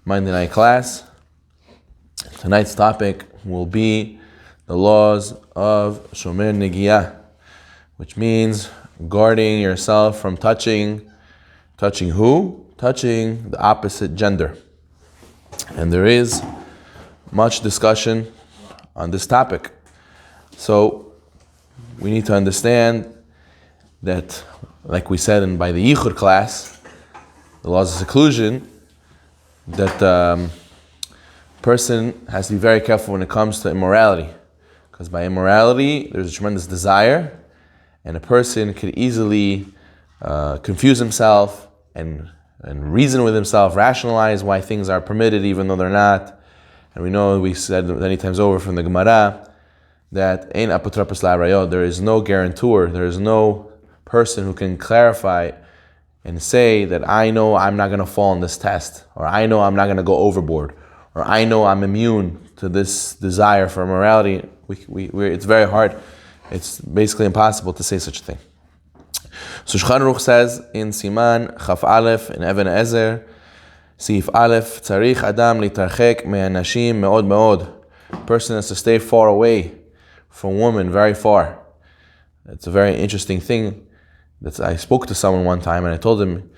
Monday night class. Tonight's topic will be the laws of Shomer Negiah, which means guarding yourself from touching who? Touching the opposite gender. And there is much discussion on this topic. So we need to understand that, like we said by the Yichud class, the laws of seclusion, that person has to be very careful when it comes to immorality. Because by immorality, there's a tremendous desire, and a person could easily confuse himself and reason with himself, rationalize why things are permitted even though they're not. And we know, we said many times over from the Gemara, that ein apotropos la'arayot, there is no guarantor, there is no person who can clarify and say that I know I'm not going to fall on this test, or I know I'm not going to go overboard, or I know I'm immune to this desire for immorality. It's very hard. It's basically impossible to say such a thing. So Shulchan Aruch says in Siman Chaf Aleph in Even Ezer, Sif Aleph, Tzarich Adam litarchek me'anashim me'od me'od. Person has to stay far away from women, very far. It's a very interesting thing. I spoke to someone one time and I told him,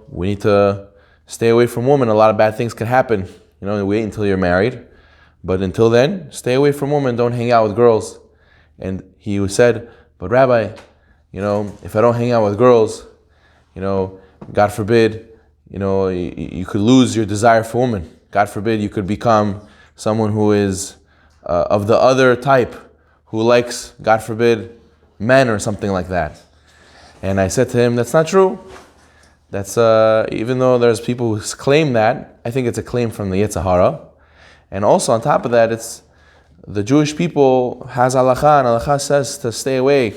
we need to stay away from women. A lot of bad things can happen. Wait until you're married. But until then, stay away from women. Don't hang out with girls. And he said, but Rabbi, if I don't hang out with girls, God forbid, you could lose your desire for women. God forbid you could become someone who is of the other type, who likes, God forbid, men or something like that. And I said to him, that's not true. That's even though there's people who claim that, I think it's a claim from the Yetzer Hara. And also on top of that, it's the Jewish people has halakha, and halakha says to stay away.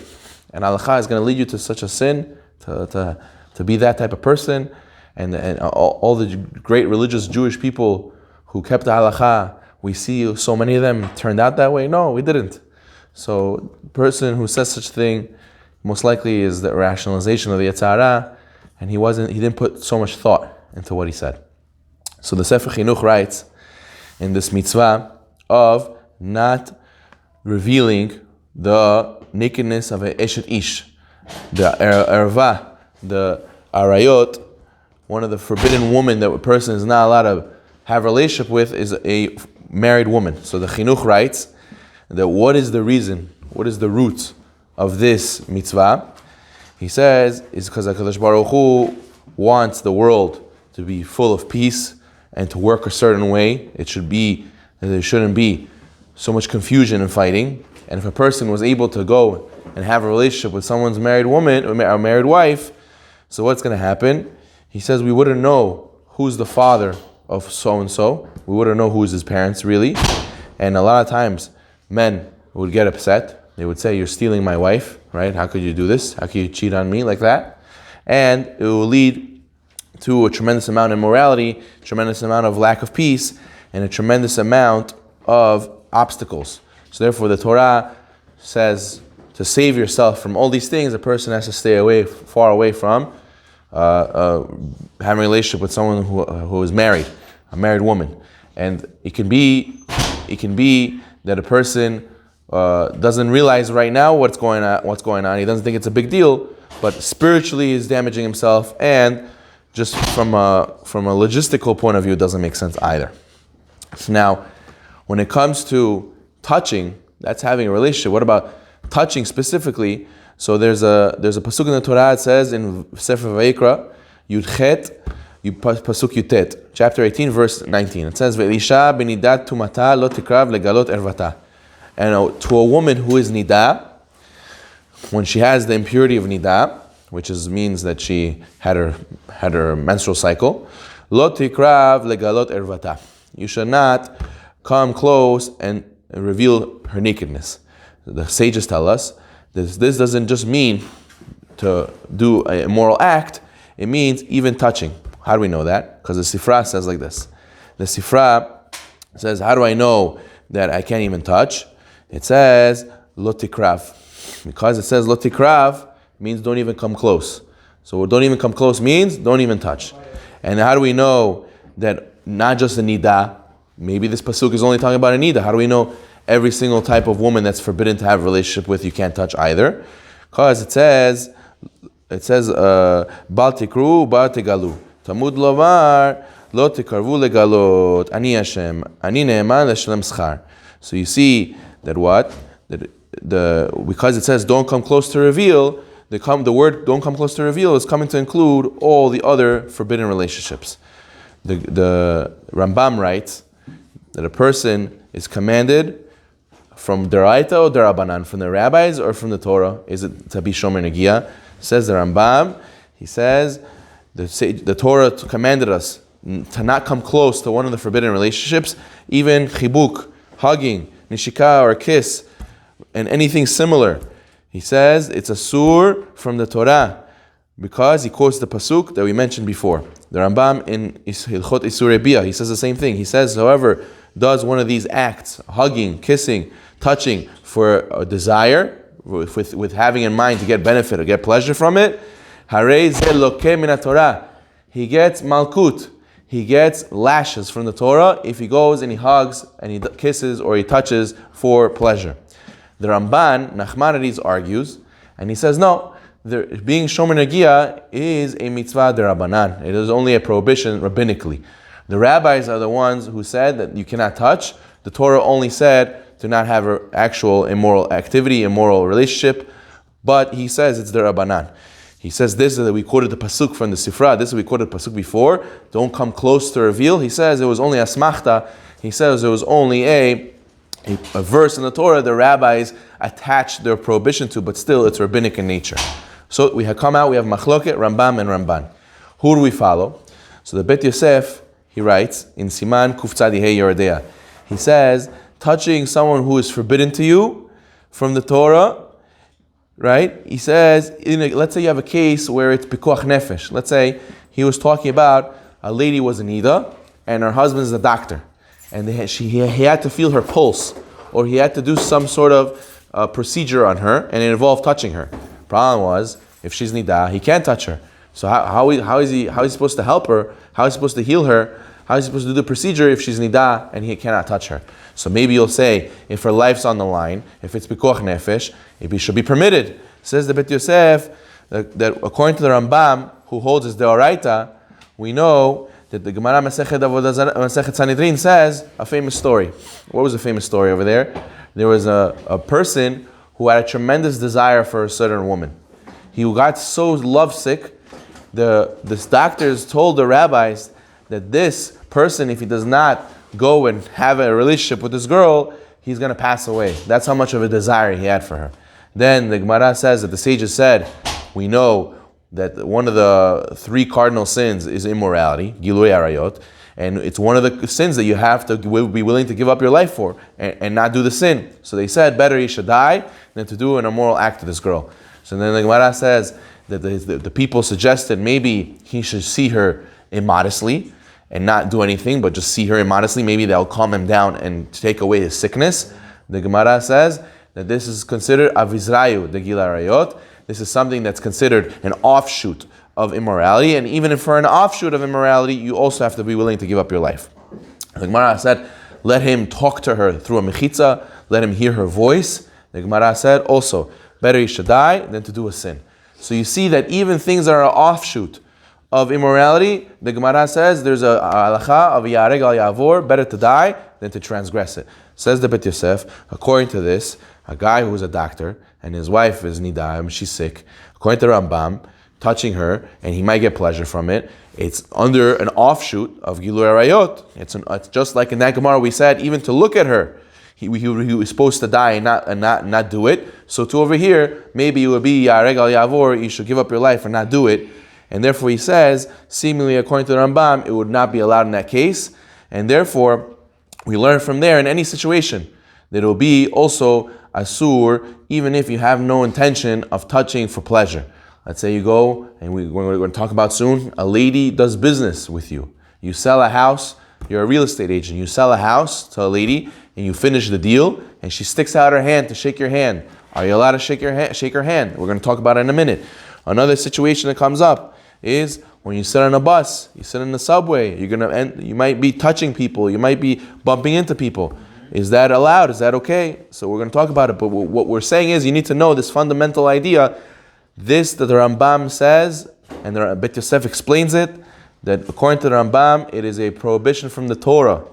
And halakha is going to lead you to such a sin, to be that type of person. And all the great religious Jewish people who kept the halakha, we see so many of them turned out that way. No, we didn't. So the person who says such a thing most likely is the rationalization of the Yetzer Hara, and he didn't put so much thought into what he said. So the Sefer Chinuch writes in this mitzvah of not revealing the nakedness of a eshet ish, the erva, the arayot. One of the forbidden women that a person is not allowed to have a relationship with is a married woman. So the Chinuch writes that what is the reason, what is the root of this mitzvah? He says it's because HaKadosh Baruch Hu wants the world to be full of peace and to work a certain way. There shouldn't be so much confusion and fighting. And if a person was able to go and have a relationship with someone's married woman or married wife, so what's going to happen? He says we wouldn't know who's the father of so-and-so. We wouldn't know who's his parents really. And a lot of times men would get upset. They would say, you're stealing my wife, right? How could you do this? How could you cheat on me like that? And it will lead to a tremendous amount of immorality, tremendous amount of lack of peace, and a tremendous amount of obstacles. So therefore the Torah says to save yourself from all these things, a person has to stay far away from having a relationship with someone who is married, a married woman. And it can be that a person doesn't realize right now what's going on. He doesn't think it's a big deal, but spiritually he's damaging himself, and just from a logistical point of view, it doesn't make sense either. So now, when it comes to touching, that's having a relationship. What about touching specifically? So there's a pasuk in the Torah. It says in Sefer Vayikra, Yudchet, pasuk Yutet, chapter 18, verse 19. It says, "Ve'isha benidat tumata lo tikrav legalot ervata." And to a woman who is nidah, when she has the impurity of nidah, which means that she had her menstrual cycle, lo tikrav legalot ervata. You should not come close and reveal her nakedness. The sages tell us this doesn't just mean to do an immoral act, it means even touching. How do we know that? Because the Sifra says like this. The Sifra says, how do I know that I can't even touch? It says, lo tikrav. Because it says lo tikrav, means don't even come close. So don't even come close means don't even touch. And how do we know that not just a nida. Maybe this pasuk is only talking about a nida. How do we know every single type of woman that's forbidden to have a relationship with you can't touch either? Because it says, bal tikru, bal tigalu. Tamud lomar, lo tikarvu legalot. Ani Hashem, ani ne'eman leshalem schar. So you see that what? Because it says don't come close to reveal, the word don't come close to reveal is coming to include all the other forbidden relationships. The Rambam writes that a person is commanded from Deraita or Derabanan, from the rabbis or from the Torah. Is it to be Shomer Negiah? Says the Rambam, he says, the Torah commanded us to not come close to one of the forbidden relationships, even chibuk, hugging, nishika or kiss, and anything similar. He says it's a sur from the Torah because he quotes the pasuk that we mentioned before. The Rambam in Hilchot Isur Bia, he says the same thing. He says, however, does one of these acts, hugging, kissing, touching, for a desire, with having in mind to get benefit or get pleasure from it, Harei ze lokeh min Torah. He gets malkut. He gets lashes from the Torah if he goes and he hugs and he kisses or he touches for pleasure. The Ramban, Nachmanides, argues, and he says, no, being Shomer Negiah is a mitzvah derabanan. It is only a prohibition rabbinically. The rabbis are the ones who said that you cannot touch. The Torah only said to not have an actual immoral activity, immoral relationship, but he says it's derabanan. He says this, that we quoted the pasuk from the Sifra, this we quoted the pasuk before, don't come close to reveal. He says it was only a smachta. He says it was only a verse in the Torah the rabbis attached their prohibition to, but still it's rabbinic in nature. So we have come out, we have Machloket, Rambam, and Ramban. Who do we follow? So the Betyosef, he writes in Siman Kuf Tzadi Hey Yordea, he says, touching someone who is forbidden to you from the Torah, right? He says, let's say you have a case where it's pikuach nefesh. Let's say he was talking about a lady was a nida and her husband is a doctor. And he had to feel her pulse, or he had to do some sort of procedure on her, and it involved touching her. Problem was, if she's nida, he can't touch her. So how is he supposed to help her? How is he supposed to heal her? How is he supposed to do the procedure if she's nida and he cannot touch her? So maybe you'll say, if her life's on the line, if it's pikuach nefesh, it should be permitted. Says the Betyosef that according to the Rambam, who holds his deoraita, we know that the Gemara Masechet Sanhedrin says a famous story. What was the famous story over there? There was a person who had a tremendous desire for a certain woman. He got so lovesick, the doctors told the rabbis that this person, if he does not go and have a relationship with this girl, he's going to pass away. That's how much of a desire he had for her. Then the Gemara says that the sages said, we know that one of the three cardinal sins is immorality, Gilui Arayot, and it's one of the sins that you have to be willing to give up your life for and not do the sin. So they said, better he should die than to do an immoral act to this girl. So then the Gemara says that the people suggested maybe he should see her immodestly and not do anything, but just see her immodestly. Maybe that'll calm him down and take away his sickness. The Gemara says that this is considered avizrayu, the Gila Arayot. This is something that's considered an offshoot of immorality, and even if for an offshoot of immorality, you also have to be willing to give up your life. The Gemara said, let him talk to her through a mechitza, let him hear her voice. The Gemara said also, better he should die than to do a sin. So you see that even things that are an offshoot of immorality, the Gemara says there's a halacha of yareg al yavor, better to die than to transgress it. Says the Betyosef, according to this, a guy who is a doctor and his wife is nida, she's sick, according to Rambam, touching her and he might get pleasure from it, it's under an offshoot of Gilui Arayot. It's just like in that Gemara we said, even to look at her, he was supposed to die and not do it. So to over here, maybe it would be yareg al yavor, you should give up your life and not do it. And therefore he says, seemingly according to the Rambam, it would not be allowed in that case. And therefore, we learn from there in any situation that it will be also asur, even if you have no intention of touching for pleasure. Let's say you go, and we're going to talk about soon, a lady does business with you. You sell a house, you're a real estate agent, you sell a house to a lady, and you finish the deal, and she sticks out her hand to shake your hand. Are you allowed to shake her hand? We're going to talk about it in a minute. Another situation that comes up is when you sit on a bus, you sit in the subway, you might be touching people, you might be bumping into people. Is that allowed? Is that okay? So we're going to talk about it, but what we're saying is you need to know this fundamental idea, this that the Rambam says, and the Betyosef explains it, that according to the Rambam, it is a prohibition from the Torah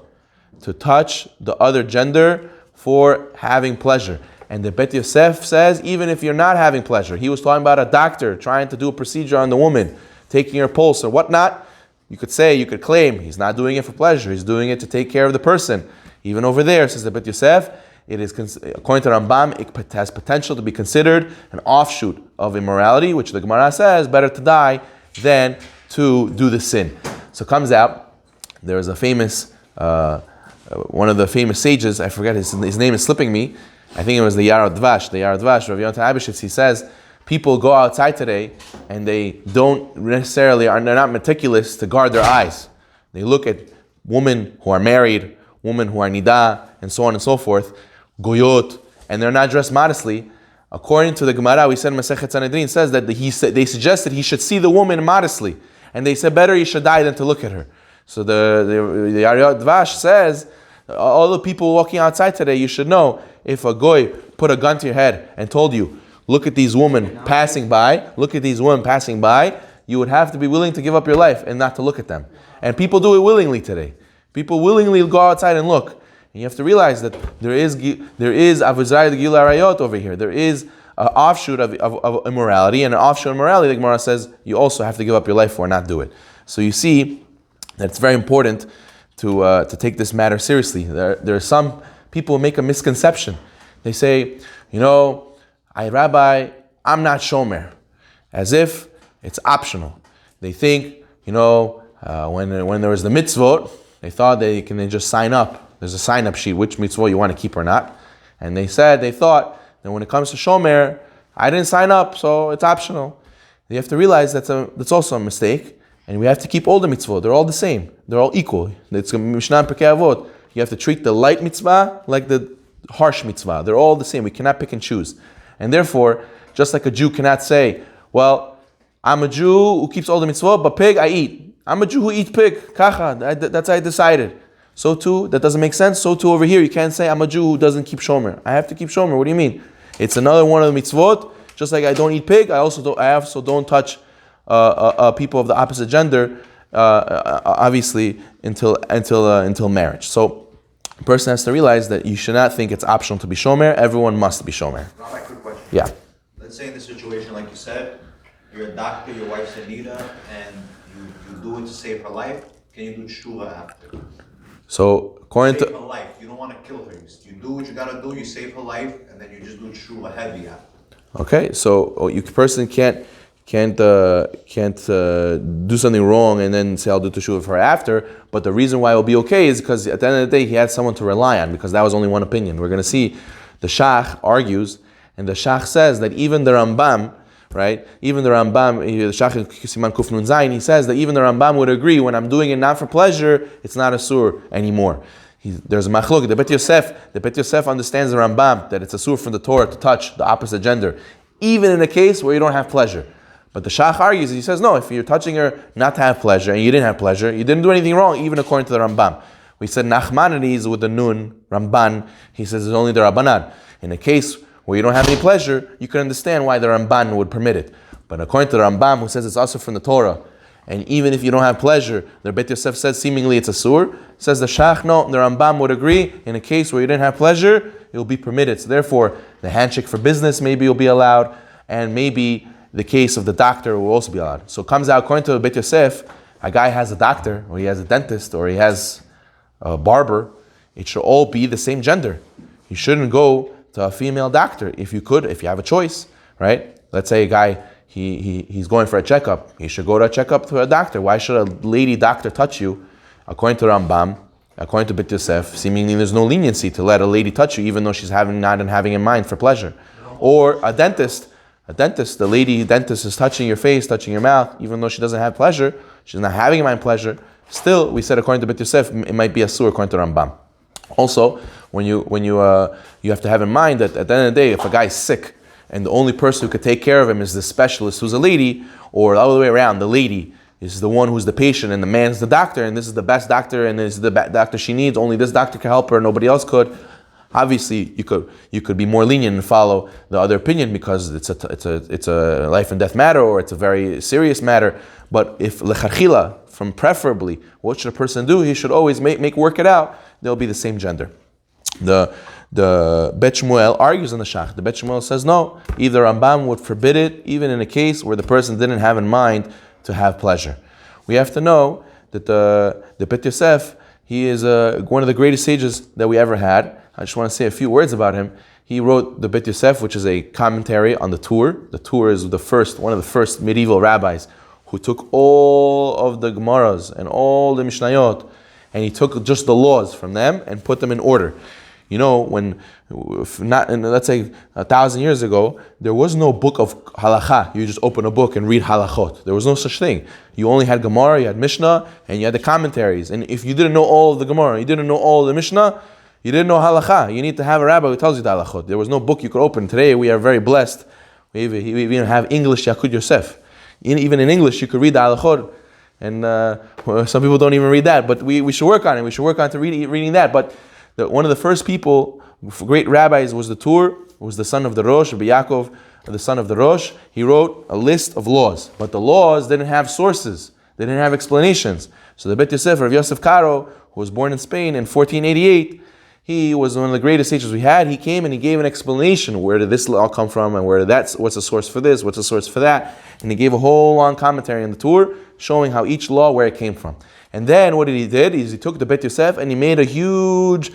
to touch the other gender for having pleasure. And the Betyosef says, even if you're not having pleasure, he was talking about a doctor trying to do a procedure on the woman, taking her pulse or whatnot, you could claim he's not doing it for pleasure, he's doing it to take care of the person. Even over there, says the Betyosef, it is, according to Rambam, it has potential to be considered an offshoot of immorality, which the Gemara says, better to die than to do the sin. So it comes out, there is a famous, one of the famous sages, I forget his name is slipping me, I think it was the Yaakov Yosef, Rabbi Yonatan, he says, people go outside today and they don't necessarily, they're not meticulous to guard their eyes. They look at women who are married, women who are nidah, and so on and so forth, goyot, and they're not dressed modestly. According to the Gemara, we said Masechet Sanhedrin says that they suggested he should see the woman modestly, and they said better he should die than to look at her. So the Yaakov Yosef says, all the people walking outside today, you should know, if a goy put a gun to your head and told you, look at these women passing by, you would have to be willing to give up your life and not to look at them. And people do it willingly today. People willingly go outside and look. And you have to realize that there is Avuzai the Gila Rayot over here. There is an offshoot of immorality, and an offshoot of immorality, the Gemara says, you also have to give up your life for, not do it. So you see that it's very important to take this matter seriously. There are some people who make a misconception. They say, Rabbi, I'm not Shomer, as if it's optional. They think, when there was the mitzvah, they thought they can just sign up. There's a sign-up sheet, which mitzvah you want to keep or not. And they thought that when it comes to Shomer, I didn't sign up, so it's optional. You have to realize that's also a mistake, and we have to keep all the mitzvah. They're all the same. They're all equal. It's Mishnah and Pirkei Avot. You have to treat the light mitzvah like the harsh mitzvah. They're all the same. We cannot pick and choose. And therefore, just like a Jew cannot say, well, I'm a Jew who keeps all the mitzvah, but pig I eat. I'm a Jew who eats pig. Kacha, that's how I decided. So too, that doesn't make sense. So too over here, you can't say I'm a Jew who doesn't keep Shomer. I have to keep Shomer. What do you mean? It's another one of the mitzvot. Just like I don't eat pig, I also don't touch people of the opposite gender, obviously until marriage. So a person has to realize that you should not think it's optional to be Shomer. Everyone must be Shomer. Rabbi, quick question. Yeah. Let's say in this situation, like you said, you're a doctor, your wife's in need, and you do it to save her life. Can you do tshuva after? So according save to her life. You don't want to kill her. You do what you gotta do. You save her life, and then you just do tshuva heavy after. Okay, so you person can't do something wrong and then say I'll do teshuva for her after. But the reason why it'll be okay is because at the end of the day he had someone to rely on, because that was only one opinion. We're going to see the Shach argues, and the Shach says that even the Rambam, right? Even the Rambam, the Shach in Siman Kuf Nun Zayin, he says that even the Rambam would agree when I'm doing it not for pleasure, it's not a sur anymore. There's a machlok. The Betyosef understands the Rambam that it's a sur from the Torah to touch the opposite gender, even in a case where you don't have pleasure. But the Shach argues, he says, no, if you're touching her not to have pleasure, and you didn't have pleasure, you didn't do anything wrong, even according to the Rambam. We said Nachmanides with the Nun, Ramban, he says it's only the Rabbanan. In a case where you don't have any pleasure, you can understand why the Ramban would permit it. But according to the Rambam, who says it's also from the Torah, and even if you don't have pleasure, the Betyosef says seemingly it's a sur, says the Shach, no, the Rambam would agree, in a case where you didn't have pleasure, it will be permitted. So therefore, the handshake for business maybe will be allowed, and maybe the case of the doctor will also be allowed. So it comes out, according to Betyosef, a guy has a doctor, or he has a dentist, or he has a barber, it should all be the same gender. You shouldn't go to a female doctor if you have a choice, right? Let's say a guy, he's going for a checkup. He should go to a checkup to a doctor. Why should a lady doctor touch you? According to Rambam, according to Betyosef, seemingly there's no leniency to let a lady touch you, even though she's not having in mind for pleasure. Or a dentist, the lady dentist is touching your face, touching your mouth, even though she doesn't have pleasure, she's not having in mind pleasure. Still, we said according to Betyosef, it might be a sur according to Rambam. Also, when you have to have in mind that at the end of the day, if a guy's sick and the only person who could take care of him is the specialist who's a lady, or the other way around, the lady This is the one who's the patient, and the man's the doctor, and this is the best doctor, and this is the doctor she needs. Only this doctor can help her, nobody else could. Obviously, you could be more lenient and follow the other opinion because it's a life and death matter, or it's a very serious matter. But if lecharchila, from preferably, what should a person do? He should always work it out. They'll be the same gender. The Bet Shmuel argues on the shach. The Bet Shmuel says no. Either Rambam would forbid it, even in a case where the person didn't have in mind to have pleasure. We have to know that the Betyosef, he is one of the greatest sages that we ever had. I just want to say a few words about him. He wrote the Betyosef, which is a commentary on the Tur. The Tur is one of the first medieval rabbis who took all of the Gemaras and all the Mishnayot, and he took just the laws from them and put them in order. You know, let's say 1,000 years ago, there was no book of halakha. You just open a book and read halachot. There was no such thing. You only had Gemara, you had Mishnah, and you had the commentaries. And if you didn't know all of the Gemara, you didn't know all of the Mishnah, you didn't know halakha. You need to have a rabbi who tells you the halachot. There was no book you could open. Today we are very blessed. We even have English Yaakov Yosef. Even in English you could read the halachot. And some people don't even read that. But we should work on it. We should work on reading that. But one of the first people, great rabbis, was the Tur, was the son of the Rosh, Rabbi Yaakov, the son of the Rosh. He wrote a list of laws. But the laws didn't have sources. They didn't have explanations. So the Betyosef, Rabbi Yosef Karo, who was born in Spain in 1488, he was one of the greatest sages we had. He came and he gave an explanation. Where did this law come from? And what's the source for this? What's the source for that? And he gave a whole long commentary on the Tur, showing how each law, where it came from. And then what he did is he took the Betyosef and he made a huge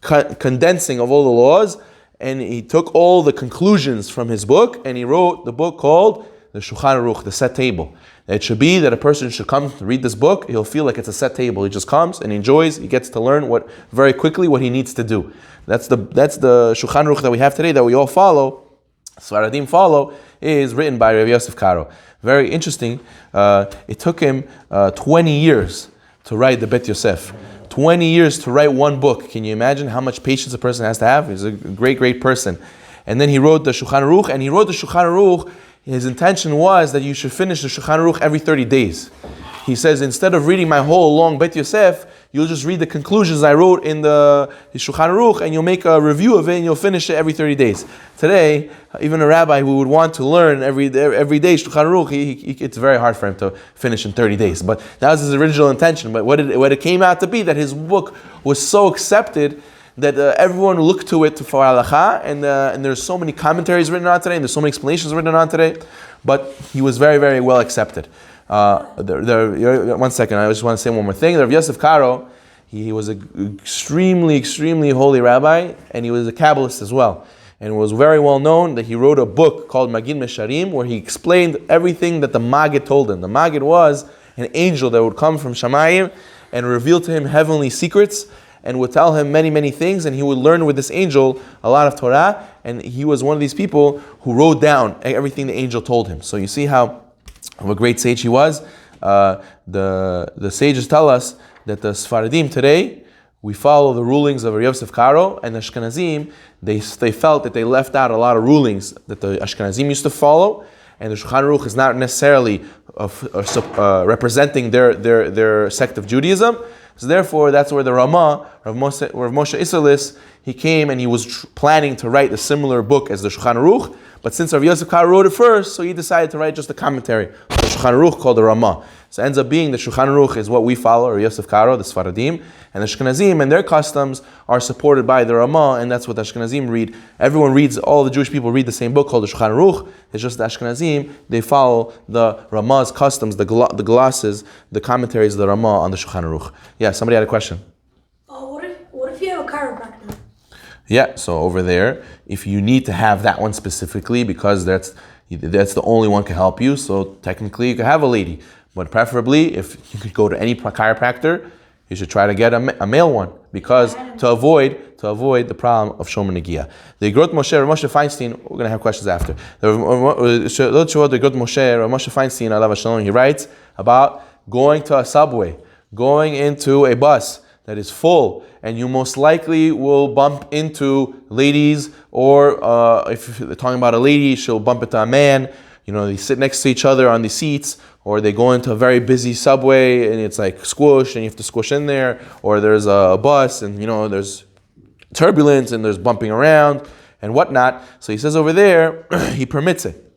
condensing of all the laws, and he took all the conclusions from his book, and he wrote the book called the Shulchan Aruch, the set table. It should be that a person should come to read this book, he'll feel like it's a set table. He just comes and enjoys, he gets to learn very quickly what he needs to do. That's the Shulchan Aruch that we have today, that we all follow, Sfaradim follow, is written by Rabbi Yosef Karo. Very interesting. It took him 20 years to write the Betyosef. 20 years to write one book. Can you imagine how much patience a person has to have? He's a great, great person. And then he wrote the Shulchan Aruch, and he wrote the Shulchan Aruch. His intention was that you should finish the Shulchan Aruch every 30 days. He says, instead of reading my whole long Betyosef, you'll just read the conclusions I wrote in the Shulchan Aruch, and you'll make a review of it, and you'll finish it every 30 days. Today, even a rabbi who would want to learn every day Shulchan Aruch, it's very hard for him to finish in 30 days. But that was his original intention. But what it came out to be, that his book was so accepted that everyone looked to it for halacha, and there's so many commentaries written on today, and there's so many explanations written on today. But he was very, very well accepted. One second, I just want to say one more thing. Rabbi Yosef Karo, he was an extremely, extremely holy rabbi, and he was a Kabbalist as well. And it was very well known that he wrote a book called Magid Mesharim, where he explained everything that the Magid told him. The Magid was an angel that would come from Shamayim and reveal to him heavenly secrets, and would tell him many, many things, and he would learn with this angel a lot of Torah, and he was one of these people who wrote down everything the angel told him. So you see how of a great sage he was. The sages tell us that the Sfaradim today, we follow the rulings of Rabbi Yosef Karo, and the Ashkenazim, they felt that they left out a lot of rulings that the Ashkenazim used to follow, and the Shulchan Aruch is not necessarily representing their sect of Judaism. So therefore, that's where the Ramah, Rav Moshe Isserlis, he came and he was planning to write a similar book as the Shulchan Aruch. But since Rav Yosef Karo wrote it first, so he decided to write just a commentary, the Shulchan Aruch called the Ramah. So it ends up being the Shulchan Aruch is what we follow, Rav Yosef Karo, the Sfaradim, and the Ashkenazim and their customs are supported by the Ramah, and that's what the Ashkenazim read. Everyone reads, all the Jewish people read the same book called the Shulchan Aruch. It's just the Ashkenazim, they follow the Ramah's customs, the glosses, the commentaries of the Ramah on the Shulchan Aruch. Yeah, somebody had a question. What if you have a chiropractor? Yeah, so over there, if you need to have that one specifically, because that's the only one can help you, so technically you can have a lady. But preferably, if you could go to any chiropractor, you should try to get a male one, because to avoid the problem of Shomer Negiah. The Grot Moshe, Moshe Feinstein, we're going to have questions after. The Grot Moshe, Moshe Feinstein, alav shalom, he writes about going to a subway, going into a bus that is full, and you most likely will bump into ladies, or if you're talking about a lady, she'll bump into a man. they sit next to each other on the seats, or they go into a very busy subway and it's like squish and you have to squish in there, or there's a bus and there's turbulence and there's bumping around and whatnot. So he says over there, he permits it.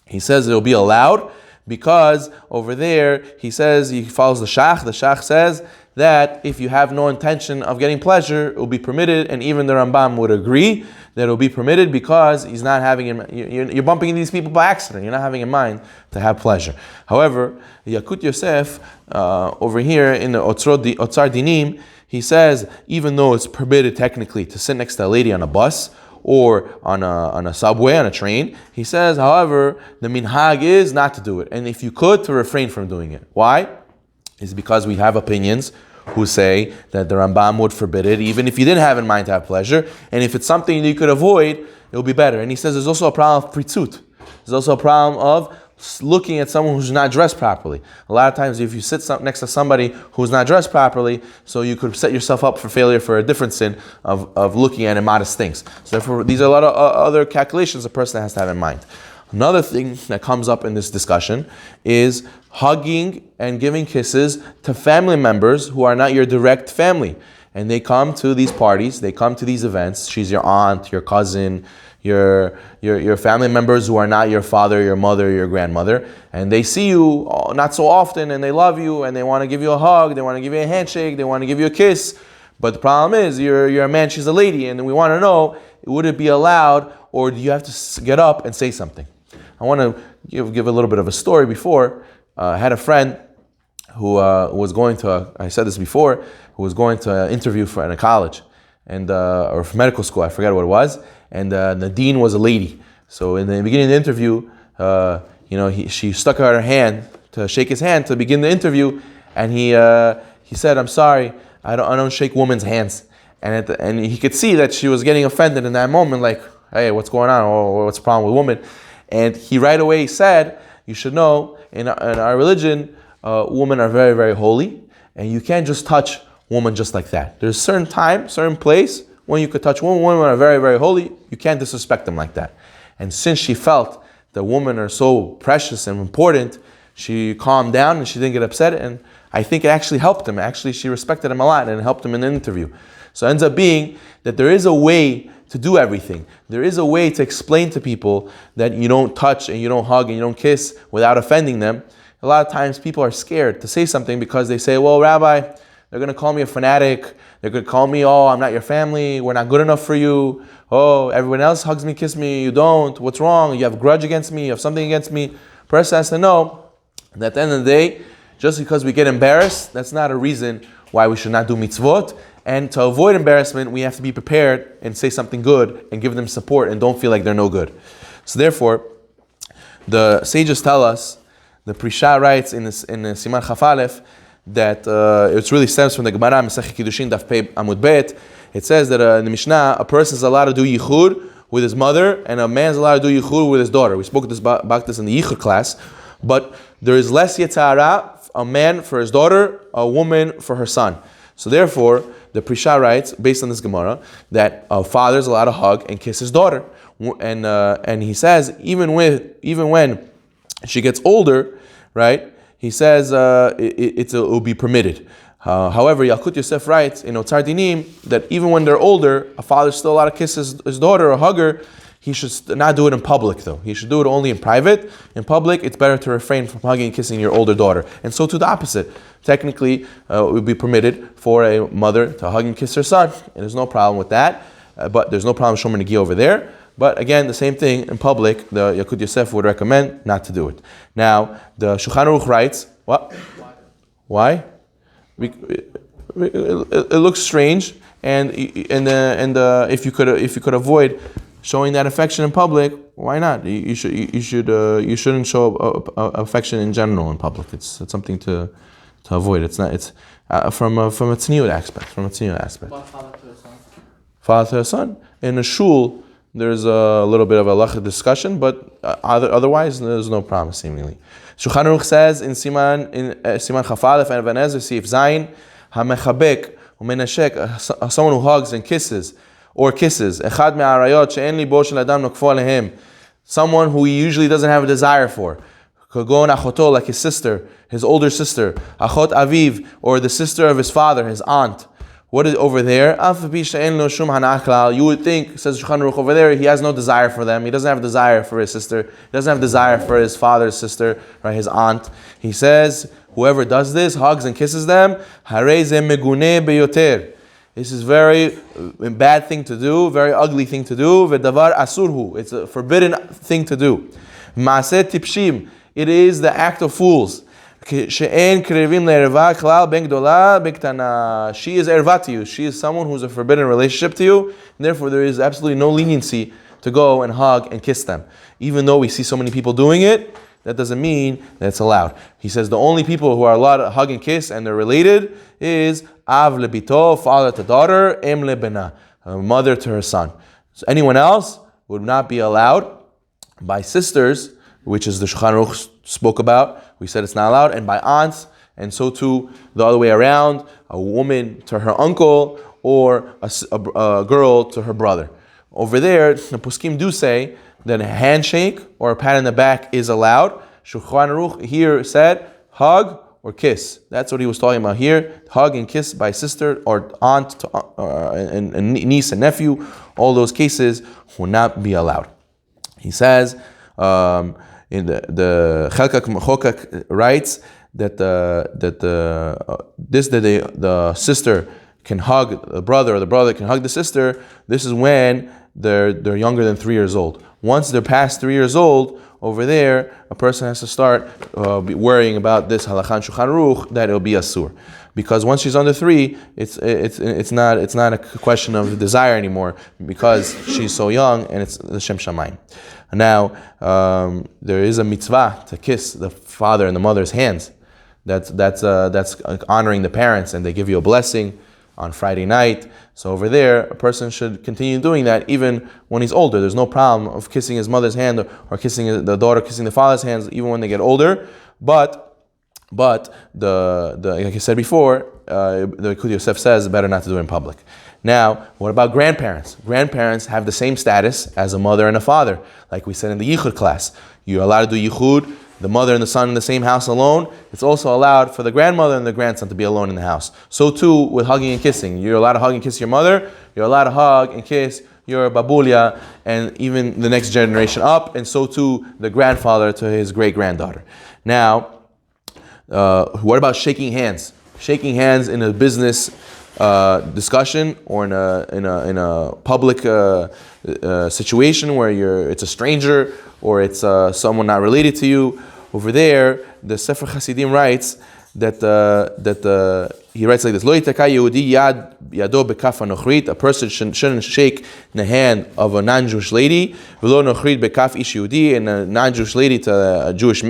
He says it'll be allowed because over there, he says, he follows the Shach. The Shach says that if you have no intention of getting pleasure, it will be permitted, and even the Rambam would agree that it will be permitted because he's not having you're bumping into these people by accident. You're not having in mind to have pleasure. However, Yaakov Yosef over here in the Otzar Dinim, he says even though it's permitted technically to sit next to a lady on a bus or on a subway, on a train, he says, however, the minhag is not to do it, and if you could, to refrain from doing it. Why? It's because we have opinions who say that the Rambam would forbid it, even if you didn't have in mind to have pleasure, and if it's something that you could avoid, it will be better. And he says there's also a problem of pritzut. There's also a problem of looking at someone who's not dressed properly. A lot of times if you sit next to somebody who's not dressed properly, so you could set yourself up for failure for a different sin of looking at immodest things. So therefore, these are a lot of other calculations a person has to have in mind. Another thing that comes up in this discussion is hugging and giving kisses to family members who are not your direct family. And they come to these parties, they come to these events. She's your aunt, your cousin, your family members who are not your father, your mother, your grandmother, and they see you not so often, and they love you, and they want to give you a hug, they want to give you a handshake, they want to give you a kiss. But the problem is, you're a man, she's a lady, and we want to know, would it be allowed, or do you have to get up and say something? I want to give a little bit of a story before. I had a friend who was going to, I said this before, who was going to an interview in a college, and or for medical school, I forget what it was, and the dean was a lady. So in the beginning of the interview, she stuck out her hand to shake his hand to begin the interview, and he said, "I'm sorry, I don't shake women's hands." And he could see that she was getting offended in that moment, like, "Hey, what's going on? Or what's the problem with women?" And he right away said, "You should know, in our religion, women are very, very holy, and you can't just touch women just like that. There's a certain time, certain place when you could touch women. Women are very, very holy. You can't disrespect them like that." And since she felt that women are so precious and important, she calmed down and she didn't get upset. And I think it actually helped him. Actually, she respected him a lot and it helped him in the interview. So it ends up being that there is a way to do everything. There is a way to explain to people that you don't touch and you don't hug and you don't kiss without offending them. A lot of times people are scared to say something because they say, "Well, Rabbi, they're going to call me a fanatic. They're going to call me, oh, I'm not your family. We're not good enough for you. Oh, everyone else hugs me, kiss me. You don't. What's wrong? You have a grudge against me. You have something against me." Person has to know that at the end of the day, just because we get embarrassed, that's not a reason why we should not do mitzvot. And to avoid embarrassment, we have to be prepared and say something good and give them support and don't feel like they're no good. So therefore, the sages tell us, the Prisha writes in the Siman Chaf Aleph, that it really stems from the Gemara, Masechet Kiddushin, Daf Pei Amud Bet. It says that in the Mishnah, a person is allowed to do yichud with his mother, and a man is allowed to do yichud with his daughter. We spoke about this in the yichud class, but there is less yetzara, a man for his daughter, a woman for her son. So therefore, the Prisha writes, based on this Gemara, that a father is allowed to hug and kiss his daughter, and he says even when she gets older, right? He says it will be permitted. However, Yaakov Yosef writes in Otzar Dinim that even when they're older, a father's still allowed to kiss his daughter or hug her. He should not do it in public, though. He should do it only in private. In public, it's better to refrain from hugging and kissing your older daughter. And so to the opposite. Technically, it would be permitted for a mother to hug and kiss her son. And there's no problem with that. But there's no problem with Shomer Negiah over there. But again, the same thing in public, the Yaakov Yosef would recommend not to do it. Now, the Shulchan Aruch writes, what? Why? It looks strange, and if you could avoid showing that affection in public, why not? You shouldn't show affection in general in public. It's something to avoid. It's from a tzniut aspect. What father to a son? Father to a son in a shul. There's a little bit of a halachic discussion, but otherwise there's no problem seemingly. Shulchan Aruch says in Siman Chaf Aleph and Ebenezer Sif Zayin, hamechabek umenashek, someone who hugs and kisses, echad me'arayot she'en libo shel adam nokfo alehem, someone who he usually doesn't have a desire for. Kagon achoto, like his sister, his older sister. Achot aviv, or the sister of his father, his aunt. What is over there? You would think, says Shulchan Aruch, over there, he has no desire for them. He doesn't have desire for his sister. He doesn't have desire for his father's sister, right, his aunt. He says, whoever does this, hugs and kisses them, this is very bad thing to do, very ugly thing to do. V'davar asurhu, it's a forbidden thing to do. Maaseh tipshim, it is the act of fools. She is erva to you. She is someone who's a forbidden relationship to you, and therefore there is absolutely no leniency to go and hug and kiss them. Even though we see so many people doing it, that doesn't mean that it's allowed. He says the only people who are allowed to hug and kiss and they're related is av lebito, father to daughter, em lebena, mother to her son. So anyone else would not be allowed. By sisters, which is the Shulchan Aruch spoke about, we said it's not allowed, and by aunts, and so too the other way around, a woman to her uncle, or a girl to her brother. Over there, the Poskim do say that a handshake or a pat in the back is allowed. Shulchan Aruch here said hug or kiss. That's what he was talking about here. Hug and kiss by sister or aunt to, and niece and nephew. All those cases will not be allowed. He says in the Chokak writes that the sister can hug the brother, or the brother can hug the sister. This is when they're younger than 3 years old. Once they're past 3 years old, over there, a person has to start worrying about this halakha Shulchan Aruch that it'll be asur, because once she's under 3, it's not a question of desire anymore, because she's so young and it's the Shem Shamayim. Now there is a mitzvah to kiss the father and the mother's hands. That's honoring the parents, and they give you a blessing on Friday night. So over there, a person should continue doing that even when he's older. There's no problem of kissing his mother's hand or kissing the daughter, kissing the father's hands, even when they get older. But the like I said before, the Betyosef says better not to do it in public. Now, what about grandparents? Grandparents have the same status as a mother and a father. Like we said in the Yichud class, you're allowed to do Yichud, the mother and the son in the same house alone. It's also allowed for the grandmother and the grandson to be alone in the house. So too with hugging and kissing. You're allowed to hug and kiss your mother. You're allowed to hug and kiss your babulia and even the next generation up. And so too the grandfather to his great-granddaughter. Now, what about shaking hands? Shaking hands in a business discussion or in a public situation where it's a stranger or it's someone not related to you. Over there, the Sefer Hasidim writes that he writes like this: Lo yitaka Yehudi yado bekaf hanochrit. A person shouldn't shake the hand of a non-Jewish lady. V'lo nochrit bekaf ish Yehudi, and a non-Jewish lady to a Jewish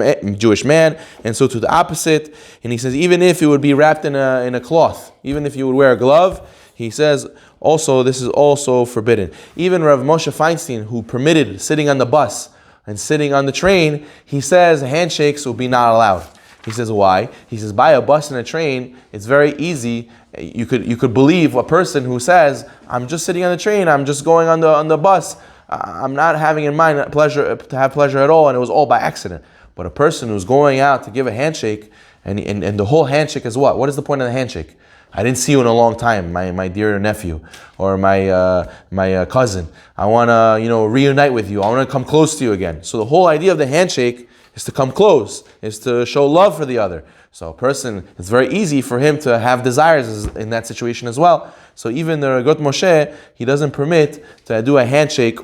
man, and so to the opposite. And he says even if it would be wrapped in a cloth, even if you would wear a glove, he says also this is also forbidden. Even Rav Moshe Feinstein, who permitted sitting on the bus and sitting on the train, he says handshakes will be not allowed. He says why? He says by a bus and a train, it's very easy. You could believe a person who says, "I'm just sitting on the train. I'm just going on the bus. I'm not having in mind have pleasure at all, and it was all by accident." But a person who's going out to give a handshake, and the whole handshake is what? What is the point of the handshake? I didn't see you in a long time, my dear nephew, or my cousin. I want to reunite with you. I want to come close to you again. So the whole idea of the handshake is to come close, is to show love for the other. So a person, it's very easy for him to have desires in that situation as well. So even the Ragot Moshe, he doesn't permit to do a handshake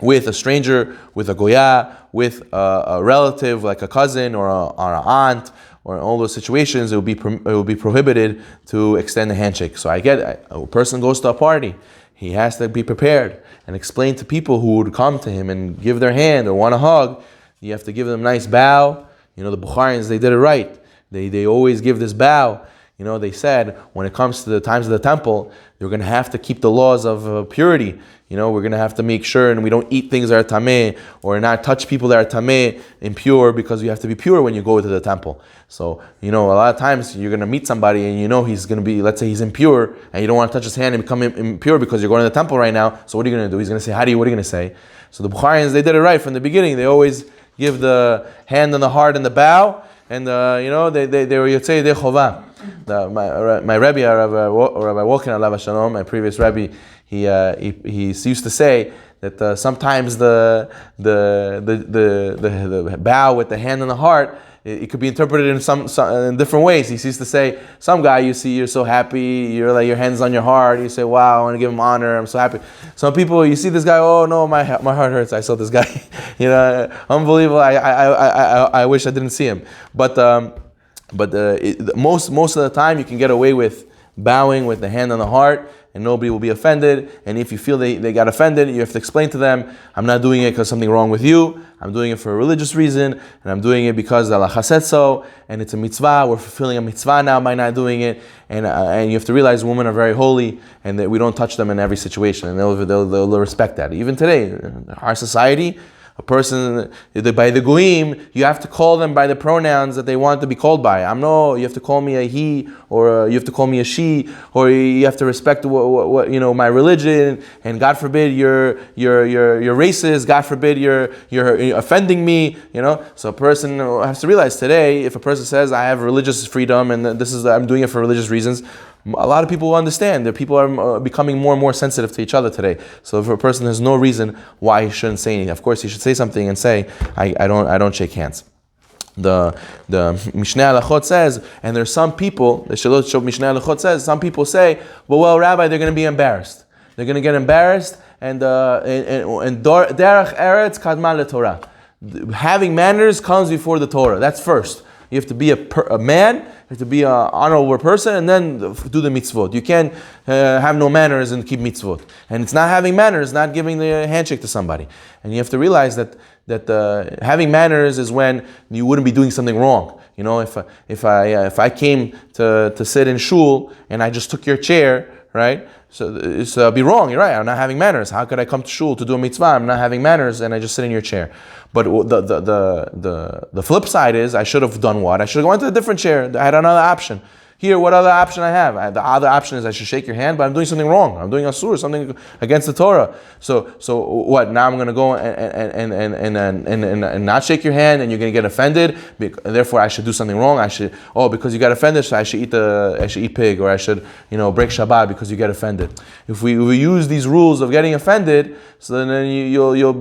with a stranger, with a goya, with a relative like a cousin or an aunt, or in all those situations, it will be prohibited to extend a handshake. So a person goes to a party, he has to be prepared and explain to people who would come to him and give their hand or want to hug. You have to give them a nice bow. The Bukharians, they did it right. They always give this bow. They said when it comes to the times of the temple, you're going to have to keep the laws of purity. We're going to have to make sure and we don't eat things that are tameh or not touch people that are tameh, impure, because you have to be pure when you go to the temple. So, a lot of times you're going to meet somebody and he's going to be, let's say he's impure, and you don't want to touch his hand and become impure because you're going to the temple right now. So what are you going to do? He's going to say, what are you going to say? So the Bukharians, they did it right from the beginning. They always give the hand on the heart and the bow, and they were Yotzei Yedei Chova. My Rabbi, Rabbi Wolkin Alav Shalom, my previous Rabbi, he used to say that sometimes the bow with the hand on the heart, it could be interpreted in different ways. He used to say, some guy you see, you're so happy, you're like your hands on your heart, you say, wow, I want to give him honor, I'm so happy. Some people, you see this guy, oh no, my heart hurts, I saw this guy, unbelievable, I wish I didn't see him. But most of the time you can get away with bowing with the hand on the heart, and nobody will be offended. And if you feel they got offended, you have to explain to them, I'm not doing it because something wrong with you. I'm doing it for a religious reason, and I'm doing it because Allah said so, and it's a mitzvah. We're fulfilling a mitzvah now by not doing it. And you have to realize women are very holy, and that we don't touch them in every situation, and they'll respect that. Even today, in our society, a person, by the goyim, you have to call them by the pronouns that they want to be called by. You have to call me a he, or you have to call me a she, or you have to respect what my religion, and God forbid you're racist, God forbid you're offending me, So a person has to realize today, if a person says, I have religious freedom and I'm doing it for religious reasons, a lot of people will understand that people are becoming more and more sensitive to each other today. So if a person has no reason why he shouldn't say anything, of course he should say something and say, I don't shake hands. The Mishneh Halachot says, and there's some people, the Shalot Mishneh Halachot says, some people say, well, Rabbi, they're going to be embarrassed. They're going to get embarrassed, and derech eretz kadma leTorah. Having manners comes before the Torah. That's first. You have to be a man, you have to be an honorable person, and then do the mitzvot. You can't have no manners and keep mitzvot. And it's not having manners, not giving the handshake to somebody. And you have to realize that having manners is when you wouldn't be doing something wrong. If I came to sit in shul and I just took your chair, right? So it'd be wrong. You're right. I'm not having manners. How could I come to shul to do a mitzvah? I'm not having manners, and I just sit in your chair. But the flip side is, I should have done what? I should have gone to a different chair. I had another option. Here, what other option I have? The other option is I should shake your hand, but I'm doing something wrong. I'm doing asur, something against the Torah. So what? Now I'm going to go and not shake your hand, and you're going to get offended. Therefore, I should do something wrong. Because you got offended, so I should eat pig, or I should break Shabbat because you get offended. If we use these rules of getting offended, so then you'll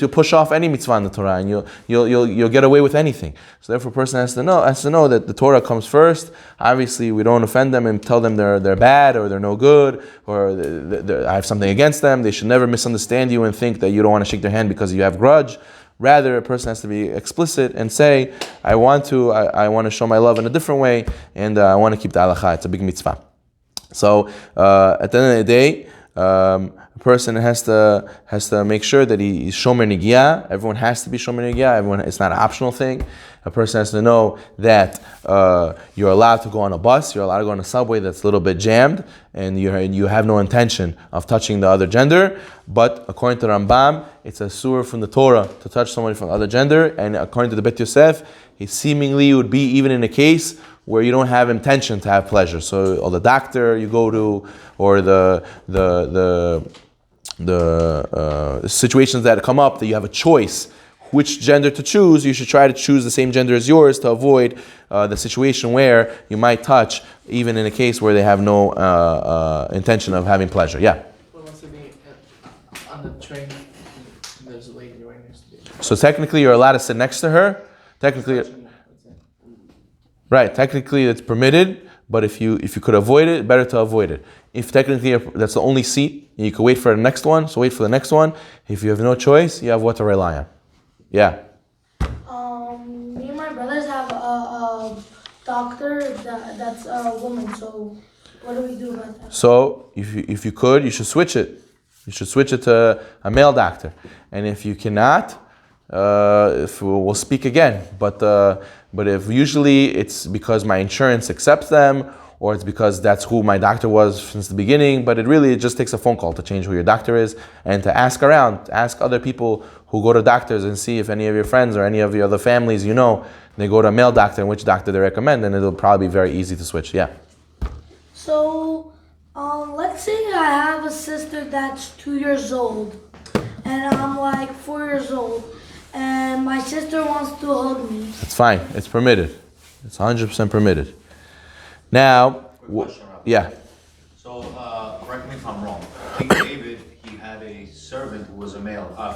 push off any mitzvah in the Torah, and you'll get away with anything. So therefore, a person has to know that the Torah comes first. Obviously, we don't offend them and tell them they're bad, or they're no good, or I have something against them. They should never misunderstand you and think that you don't want to shake their hand because you have grudge. Rather, a person has to be explicit and say, I want to show my love in a different way, and I want to keep the halakha. It's a big mitzvah. So at the end of the day, a person has to make sure that he's Shomer Negiah. Everyone has to be Shomer Negiah. It's not an optional thing. A person has to know that you're allowed to go on a bus, you're allowed to go on a subway that's a little bit jammed, and you have no intention of touching the other gender. But according to Rambam, it's a surah from the Torah to touch somebody from the other gender. And according to the Betyosef, it seemingly would be even in a case where you don't have intention to have pleasure. So, or the doctor you go to, or the situations that come up that you have a choice which gender to choose, you should try to choose the same gender as yours to avoid the situation where you might touch, even in a case where they have no intention of having pleasure. Yeah? What wants to be on the train? There's a lady right next to you. So technically you're allowed to sit next to her. Technically it's permitted, but if you could avoid it, better to avoid it. If technically that's the only seat, you can wait for the next one, so wait for the next one. If you have no choice, you have what to rely on. Yeah. Me and my brothers have a doctor that's a woman. So what do we do about that? So if you could, you should switch it. You should switch it to a male doctor. And if you cannot, we'll speak again. But if usually it's because my insurance accepts them, or it's because that's who my doctor was since the beginning, but it just takes a phone call to change who your doctor is, and to ask around, ask other people who go to doctors and see if any of your friends or any of your other families they go to a male doctor and which doctor they recommend, and it'll probably be very easy to switch. Yeah. So, let's say I have a sister that's 2 years old, and I'm like 4 years old, and my sister wants to hug me. It's fine. It's permitted. It's 100% permitted. Now, Quick question, Rabbi. yeah. So, correct me if I'm wrong. King David, he had a servant who was a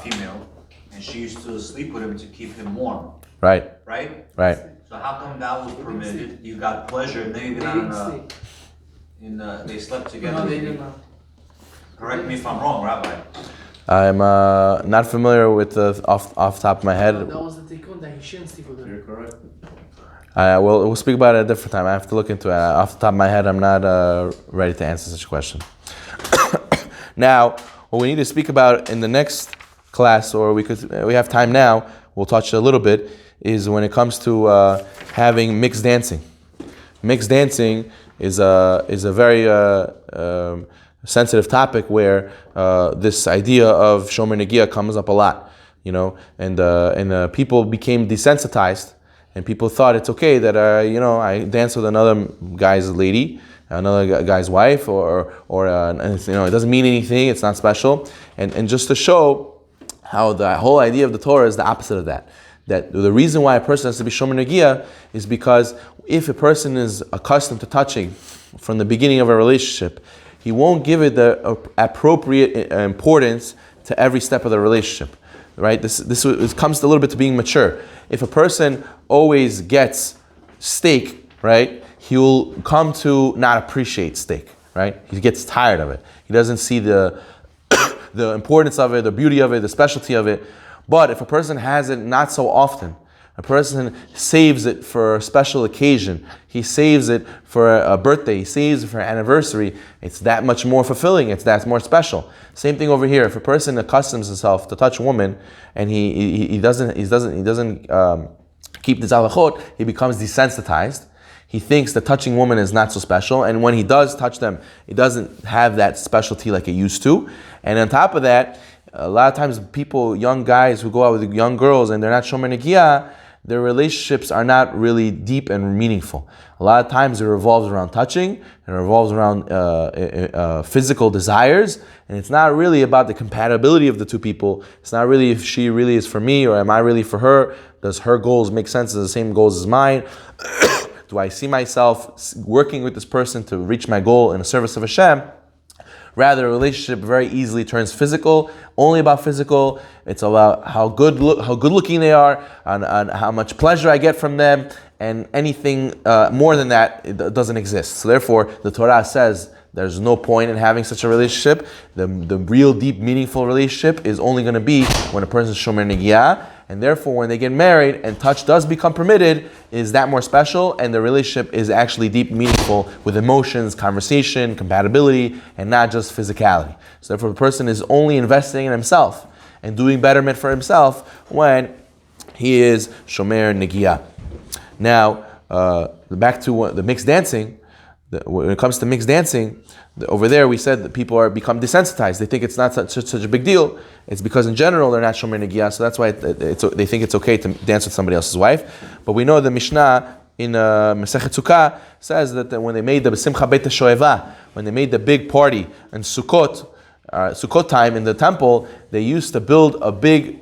female, and she used to sleep with him to keep him warm, Right. right? Right. So how come that was permitted? You got pleasure, maybe They not didn't sleep. they slept together. No, they did not. Correct me if I'm wrong, Rabbi. I'm not familiar with the off the top of my head. That was the tikkun that he shouldn't sleep with her. You're correct. We'll speak about it at a different time. I have to look into it. Off the top of my head, I'm not ready to answer such a question. Now, what we need to speak about in the next class, or we have time now, we'll touch a little bit, is when it comes to having mixed dancing. Mixed dancing is a very sensitive topic where this idea of Shomer Negiah comes up a lot, and people became desensitized, and people thought it's okay that I dance with another guy's lady, another guy's wife, or it doesn't mean anything, it's not special, and just to show how the whole idea of the Torah is the opposite of that. That the reason why a person has to be Shomer Negiah is because if a person is accustomed to touching from the beginning of a relationship, he won't give it the appropriate importance to every step of the relationship, right? This comes a little bit to being mature. If a person always gets steak, right, he will come to not appreciate steak, right? He gets tired of it. He doesn't see the importance of it, the beauty of it, the specialty of it. But if a person has it not so often, a person saves it for a special occasion, he saves it for a birthday, he saves it for an anniversary, it's that much more fulfilling, it's that more special. Same thing over here. If a person accustoms himself to touch a woman and he doesn't keep the halachot, he becomes desensitized. He thinks that touching women is not so special, and when he does touch them, it doesn't have that specialty like it used to. And on top of that, a lot of times young guys who go out with young girls and they're not Shomer Negiah, their relationships are not really deep and meaningful. A lot of times it revolves around touching, it revolves around physical desires, and it's not really about the compatibility of the two people. It's not really if she really is for me or am I really for her. Does her goals make sense as the same goals as mine? Do I see myself working with this person to reach my goal in the service of Hashem? Rather, a relationship very easily turns physical, only about physical. It's about how good looking they are, and how much pleasure I get from them, and anything more than that, it doesn't exist. So therefore, the Torah says there's no point in having such a relationship. The real deep, meaningful relationship is only going to be when a person is Shomer Negiah, and therefore when they get married and touch does become permitted, is that more special, and the relationship is actually deep, meaningful with emotions, conversation, compatibility, and not just physicality. So therefore the person is only investing in himself and doing betterment for himself when he is Shomer Negiah. Now, back to the mixed dancing. When it comes to mixed dancing, over there we said that people become desensitized. They think it's not such a big deal. It's because in general they're not Shomer Negiah, so that's why they think it's okay to dance with somebody else's wife. But we know the Mishnah in Masechet Sukkah says that when they made the Simcha Beit HaShoeva, when they made the big party in Sukkot time in the temple, they used to build a big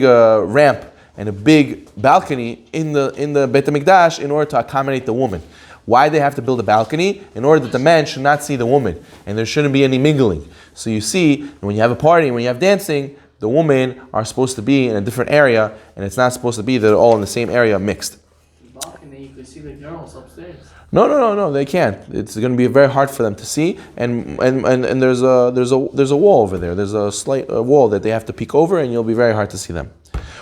ramp and a big balcony in the Beit HaMikdash in order to accommodate the woman. Why they have to build a balcony? In order that the man should not see the woman, and there shouldn't be any mingling. So you see, when you have a party, when you have dancing, the women are supposed to be in a different area, and it's not supposed to be that they're all in the same area mixed. The balcony, you could see the girls upstairs. No, they can't. It's going to be very hard for them to see, and there's a wall over there. There's a slight wall that they have to peek over, and you'll be very hard to see them.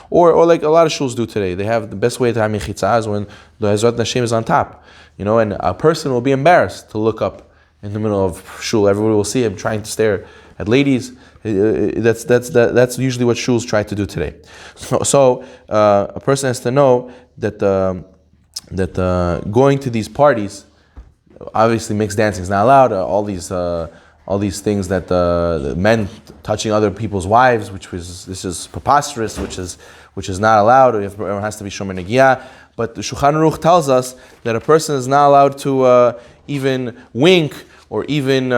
Or like a lot of shuls do today, they have the best way to have mechitzah is when the Ezrat Nashim is on top, and a person will be embarrassed to look up in the middle of shul. Everybody will see him trying to stare at ladies. That's usually what shuls try to do today. So a person has to know that going to these parties, obviously mixed dancing is not allowed. All these things that the men touching other people's wives, this is preposterous, which is not allowed. Everyone has to be Shomer Negiah. But the Shulchan Aruch tells us that a person is not allowed to even wink or even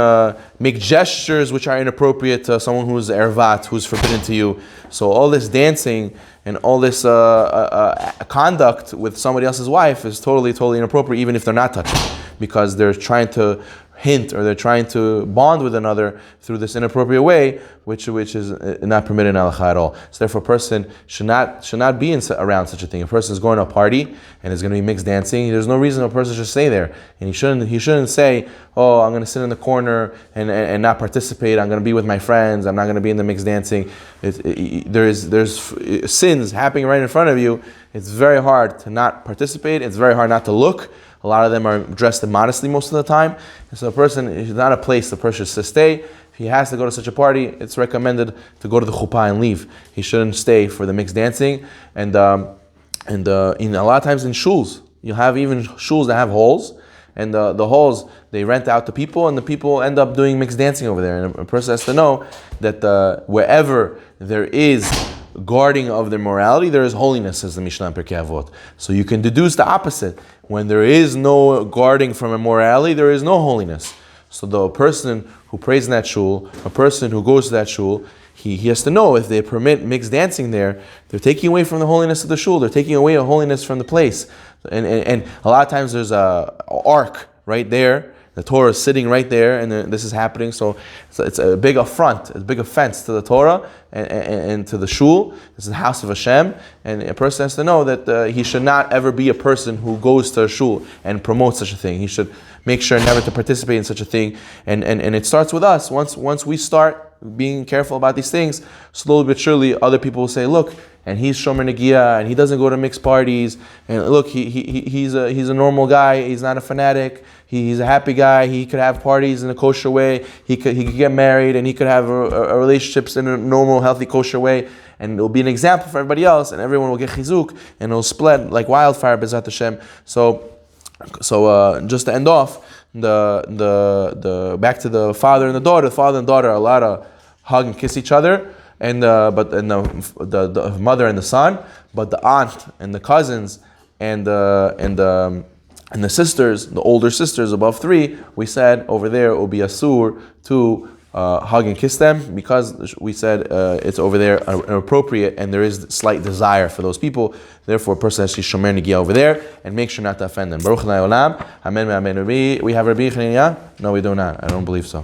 make gestures which are inappropriate to someone who's ervat, who's forbidden to you. So all this dancing and all this conduct with somebody else's wife is totally inappropriate, even if they're not touching, because they're trying to hint or they're trying to bond with another through this inappropriate way, which is not permitted in halakha at all. So therefore, a person should not be around such a thing. A person is going to a party and there's going to be mixed dancing. There's no reason a person should stay there, and he shouldn't say, "Oh, I'm going to sit in the corner and not participate. I'm going to be with my friends. I'm not going to be in the mixed dancing." There's sins happening right in front of you. It's very hard to not participate. It's very hard not to look. A lot of them are dressed immodestly most of the time. And so a person is not a place the person should stay. If he has to go to such a party, it's recommended to go to the chuppah and leave. He shouldn't stay for the mixed dancing. And a lot of times in shuls, you have even shuls that have halls. And the halls, they rent out to people, and the people end up doing mixed dancing over there. And a person has to know that wherever there is guarding of their morality, there is holiness, says the Mishnah in Pirkei Avot. So you can deduce the opposite. When there is no guarding from immorality, there is no holiness. So the person who prays in that shul, a person who goes to that shul, he has to know if they permit mixed dancing there, they're taking away from the holiness of the shul. They're taking away a holiness from the place. And a lot of times there's a ark right there. The Torah is sitting right there, and this is happening. So it's a big affront, a big offense to the Torah and to the shul. This is the house of Hashem, and a person has to know that he should not ever be a person who goes to a shul and promotes such a thing. He should make sure never to participate in such a thing. And it starts with us. Once we start being careful about these things, slowly but surely other people will say, look, and he's Shomer Negiah, and he doesn't go to mixed parties, and look, he's a normal guy, he's not a fanatic, he's a happy guy, he could have parties in a kosher way, he could get married, and he could have a relationships in a normal, healthy, kosher way, and it'll be an example for everybody else, and everyone will get chizuk, and it'll spread like wildfire, B'ezrat Hashem. So just to end off, the back to the father and the daughter. The father and daughter are allowed to hug and kiss each other, but the mother and the son, but the aunt and the cousins and the sisters, the older sisters above 3, we said over there it will be asur to hug and kiss them, because we said it's over there inappropriate, and there is slight desire for those people. Therefore, a person has to shomer negiah over there and make sure not to offend them. Baruch Adonai Olam. Amen. Amen. We have Rabbi. No, we do not. I don't believe so.